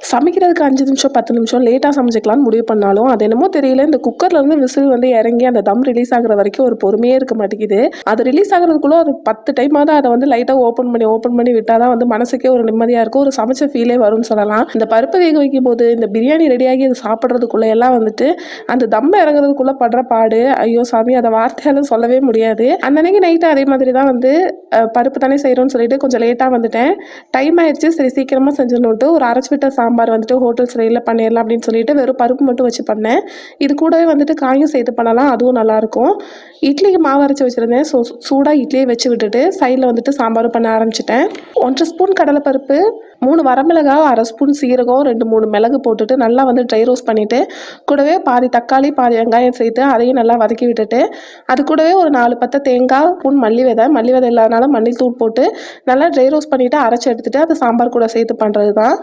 சமைக்கிறதுக்கு 5 நிமிஷம் 10 நிமிஷம் லேட்டாக சமைச்சிக்கலாம்னு முடிவு பண்ணாலும் அது என்னமோ தெரியல, இந்த குக்கர்லேருந்து விசில் வந்து இறங்கி அந்த தம் ரிலீஸ் ஆகுற வரைக்கும் ஒரு பொறுமையே இருக்க மாட்டேங்குது. அது ரிலீஸ் ஆகுறதுக்குள்ள ஒரு 10 டைமாவது அதை வந்து லைட்டாக ஓப்பன் பண்ணி விட்டால் தான் வந்து மனசுக்கே ஒரு நிம்மதியாக இருக்கும், ஒரு சமைச்ச ஃபீலே வரும்னு சொல்லலாம். இந்த பருப்பு வேக வைக்கும் போது இந்த பிரியாணி ரெடியாகி அது சாப்பிட்றதுக்குள்ள எல்லாம் வந்துட்டு அந்த தம் இறங்குறதுக்குள்ள படுற பாடு, ஐயோ சாமி, அதை வார்த்தையாலும் சொல்லவே முடியாது. அந்த அன்னைக்கு நைட்டு அதே மாதிரி தான் வந்து பருப்பு தானே செய்கிறோன்னு சொல்லிட்டு கொஞ்சம் லேட்டாக வந்துட்டேன். டைம் ஆயிடுச்சு, சரி சீக்கிரமாக செஞ்சிடணுன்ட்டு ஒரு அரைச்சி விட்ட சாம்பார் வந்துட்டு ஹோட்டல் ஸ்டைலில் பண்ணிடலாம் அப்படின்னு சொல்லிட்டு வெறும் பருப்பு மட்டும் வச்சு பண்ணேன். இது கூடவே வந்துட்டு காயும் சேர்த்து பண்ணலாம், அதுவும் நல்லாயிருக்கும். இட்லிக்கு மாவு அரைச்சி வச்சுருந்தேன். ஸோ சூடாக இட்லியை வச்சு விட்டுட்டு சைடில் வந்துட்டு சாம்பாரும் பண்ண ஆரம்பிச்சிட்டேன். 1 ஸ்பூன் கடலைப்பருப்பு, 3 வரமிளகாய், 1/2 ஸ்பூன் சீரகம், 2 3 மிளகு போட்டுட்டு நல்லா வந்து ட்ரை ரோஸ்ட் பண்ணிவிட்டு கூடவே பாதி தக்காளி பாதி வெங்காயம் சேர்த்து அதையும் நல்லா வதக்கி விட்டுட்டு அது கூடவே ஒரு 4 பத்தை தேங்காய், ஸ்பூன் மல்லி விதை இல்லாதனால மல்லித்தூள் போட்டு நல்லா ட்ரை ரோஸ்ட் பண்ணிவிட்டு அரைச்சி எடுத்துகிட்டு அது சாம்பார் கூட சேர்த்து பண்ணுறது தான்.